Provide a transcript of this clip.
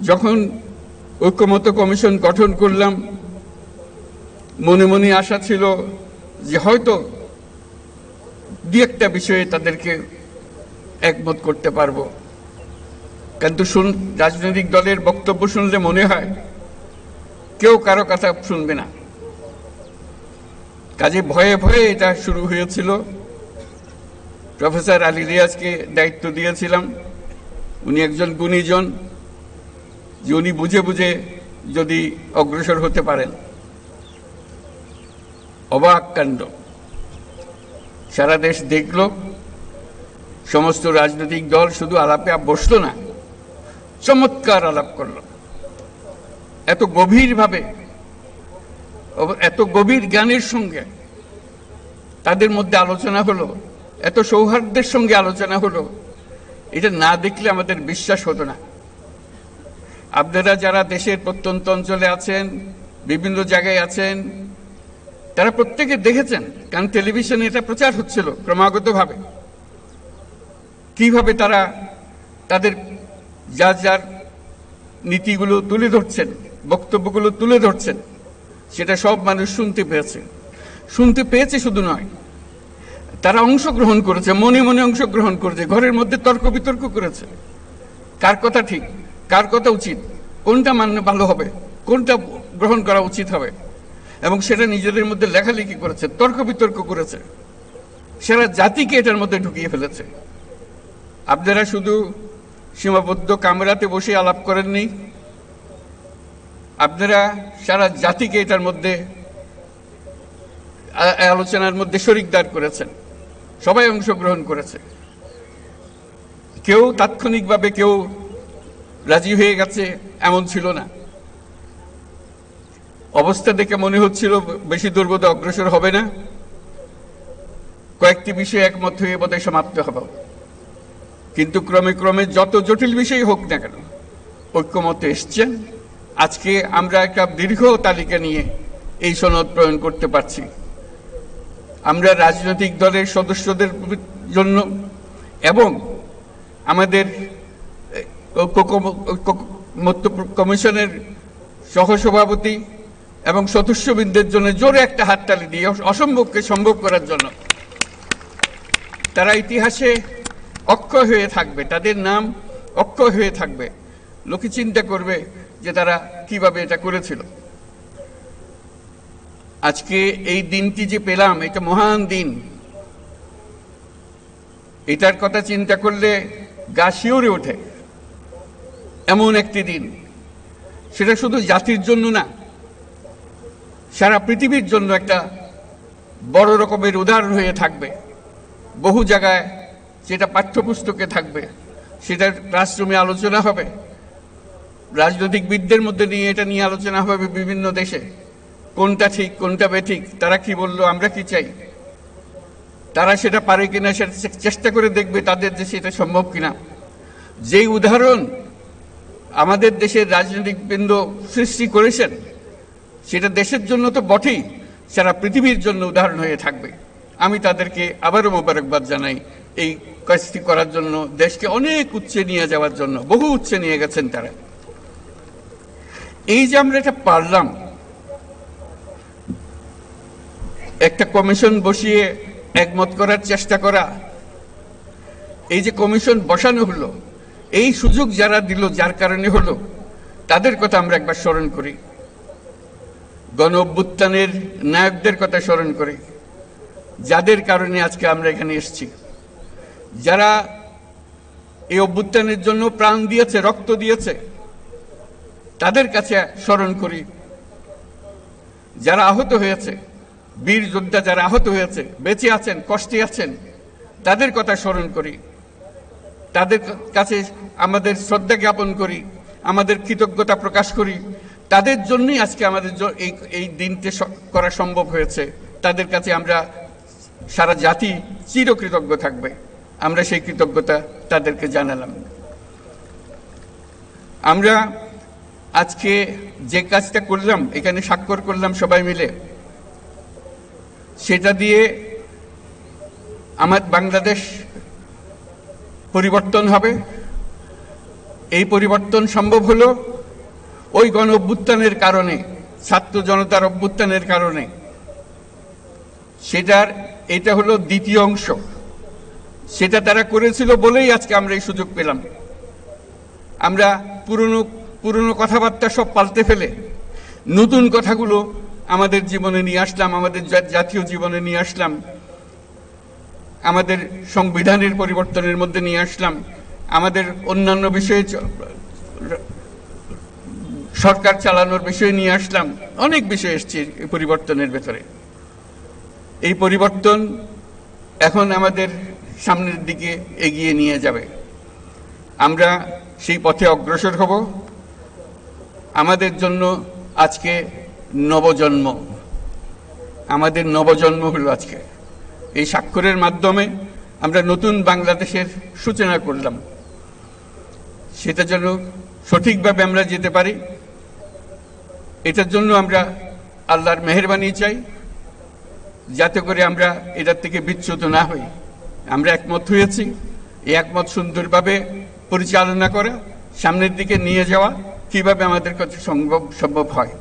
যখন ঐক্যমত্য কমিশন গঠন করলাম, মনে মনে আশা ছিল যে হয়তো দু একটা বিষয়ে তাদেরকে একমত করতে পারবো, কিন্তু রাজনৈতিক দলের বক্তব্য শুনলে মনে হয় কেউ কারো কথা শুনবে না। কাজে ভয়ে ভয়ে এটা শুরু হয়েছিল। প্রফেসর আলী রিয়াজকে দায়িত্ব দিয়েছিলাম, উনি একজন গুণীজন, যে উনি বুঝে বুঝে যদি অগ্রসর হতে পারেন। অবাক কাণ্ড, সারা দেশ দেখল, সমস্ত রাজনৈতিক দল শুধু আলাপে বসলো না, চমৎকার আলাপ করলো, এত গভীরভাবে, এত গভীর জ্ঞানের সঙ্গে তাদের মধ্যে আলোচনা হলো, এত সৌহার্দ্যের সঙ্গে আলোচনা হলো, এটা না দেখলে আমাদের বিশ্বাস হতো না। আপনারা যারা দেশের প্রত্যন্ত অঞ্চলে আছেন, বিভিন্ন জায়গায় আছেন, তারা প্রত্যেকে দেখেছেন, কারণ টেলিভিশনে এটা প্রচার হচ্ছিল ক্রমাগতভাবে, কিভাবে তারা তাদের যার যার নীতিগুলো তুলে ধরছেন, বক্তব্যগুলো তুলে ধরছেন, সেটা সব মানুষ শুনতে পেয়েছে শুধু নয়, তারা অংশগ্রহণ করেছে, মনে মনে অংশগ্রহণ করেছে, ঘরের মধ্যে তর্ক বিতর্ক করেছে, কার কথা ঠিক, কার কথা উচিত, কোনটা মানলে ভালো হবে, কোনটা গ্রহণ করা উচিত হবে, এবং সেটা নিজেদের মধ্যে লেখালেখি করেছে, তর্ক বিতর্ক করেছে, সারা জাতিকে এটার মধ্যে ঢুকিয়ে ফেলেছে। আপনারা শুধু সীমাবদ্ধ কামরাতে বসে আলাপ করেননি, আপনারা সারা জাতিকে এটার মধ্যে আলোচনার মধ্যে শরিকদার করেছেন, সবাই অংশগ্রহণ করেছে। কেউ তাৎক্ষণিকভাবে কেউ রাজি হয়ে গেছে এমন ছিল না। অবস্থা দেখে মনে হচ্ছিল বেশি দূর বোধহয় অগ্রসর হবে না, কয়েকটি বিষয়ে একমত হয়ে বোধহয় সমাপ্ত হবে, কিন্তু ক্রমে ক্রমে যত জটিল বিষয় হোক না কেন ঐক্যমতে এসছেন। আজকে আমরা একটা দীর্ঘ তালিকা নিয়ে এই সনদ প্রণয়ন করতে পারছি। আমরা রাজনৈতিক দলের সদস্যদের জন্য এবং আমাদের কমিশনের সহসভাপতি এবং সদস্যবৃন্দের জন্য জোরে একটা হাততালি দিয়ে অসম্ভবকে সম্ভব করার জন্য। তারা ইতিহাসে অক্ষয় হয়ে থাকবে, তাদের নাম অক্ষয় হয়ে থাকবে, লোকে চিন্তা করবে যে তারা কিভাবে এটা করেছিল। আজকে এই দিনটি যে পেলাম, এটা মহান দিন, এটার কথা চিন্তা করলে গা শিউরে ওঠে। এমন একটি দিন, সেটা শুধু জাতির জন্য না, সারা পৃথিবীর জন্য একটা বড় রকমের উদাহরণ হয়ে থাকবে। বহু জায়গায় যেটা পাঠ্যপুস্তকে থাকবে, সেটা ক্লাসরুমে আলোচনা হবে, রাজনৈতিকবিদদের মধ্যে নিয়ে এটা নিয়ে আলোচনা হবে বিভিন্ন দেশে, কোনটা ঠিক কোনটা বেঠিক, তারা কি বললো, আমরা কি চাই, তারা সেটা পারে কিনা সেটা চেষ্টা করে দেখবে তাদের দেশে এটা সম্ভব কিনা। যেই উদাহরণ আমাদের দেশের রাজনৈতিকবৃন্দ সৃষ্টি করেছেন, সেটা দেশের জন্য তো বটেই, সারা পৃথিবীর জন্য উদাহরণ হয়ে থাকবে। আমি তাদেরকে আবারও মোবারকবাদ জানাই এই কাজটি করার জন্য, দেশকে অনেক উচ্চে নিয়ে যাওয়ার জন্য, বহু উচ্চে নিয়ে গেছেন তারা। এই যে আমরা এটা পারলাম, একটা কমিশন বসিয়ে একমত করার চেষ্টা করা, এই যে কমিশন বসানো হলো, এই সুযোগ যারা দিল, যার কারণে হলো, তাদের কথা আমরা একবার স্মরণ করি। গণ অভ্যুত্থানের নায়কদের কথা স্মরণ করি, যাদের কারণে আজকে আমরা এখানে এসেছি, যারা এই অভ্যুত্থানের জন্য প্রাণ দিয়েছে, রক্ত দিয়েছে, তাদের কাছে স্মরণ করি। যারা আহত হয়েছে, বীর যোদ্ধা যারা আহত হয়েছে, বেঁচে আছেন, কষ্টে আছেন, তাদের কথা স্মরণ করি, তাদের কাছে আমাদের শ্রদ্ধা জ্ঞাপন করি, আমাদের কৃতজ্ঞতা প্রকাশ করি। তাদের জন্যই আজকে আমাদের এই দিনটি করা সম্ভব হয়েছে। তাদের কাছে আমরা সারা জাতি চিরকৃতজ্ঞ থাকবে। আমরা সেই কৃতজ্ঞতা তাদেরকে জানালাম। আমরা আজকে যে কাজটা করলাম, এখানে স্বাক্ষর করলাম সবাই মিলে, সেটা দিয়ে আমার বাংলাদেশ পরিবর্তন হবে, এই পরিবর্তন সম্ভব হলো ওই গণ অভ্যুত্থানের কারণে, ছাত্র জনতার অভ্যুত্থানের কারণে। এটা হলো দ্বিতীয় অংশ। সেটা তারা করেছিল বলেই আজকে আমরা এই সুযোগ পেলাম। আমরা পুরনো কথাবার্তা সব পাল্টে ফেলে নতুন কথাগুলো আমাদের জীবনে নিয়ে আসলাম, আমাদের জাতীয় জীবনে নিয়ে আসলাম, আমাদের সংবিধানের পরিবর্তনের মধ্যে নিয়ে আসলাম, আমাদের অন্যান্য বিষয়ে সরকার চালানোর বিষয়ে নিয়ে আসলাম। অনেক বিষয় এসছে এই পরিবর্তনের ভেতরে। এই পরিবর্তন এখন আমাদের সামনের দিকে এগিয়ে নিয়ে যাবে। আমরা সেই পথে অগ্রসর হব। আমাদের জন্য আজকে নবজন্ম, আমাদের নবজন্ম হলো আজকে। এই স্বাক্ষরের মাধ্যমে আমরা নতুন বাংলাদেশের সূচনা করলাম। সেটা যেন সঠিকভাবে আমরা যেতে পারি, এটার জন্য আমরা আল্লাহর মেহেরবানি চাই, যাতে করে আমরা এটার থেকে বিচ্যুত না হই। আমরা একমত হয়েছি, এই একমত সুন্দরভাবে পরিচালনা করা, সামনের দিকে নিয়ে যাওয়া কিভাবে আমাদের কাছে সম্ভব হয়।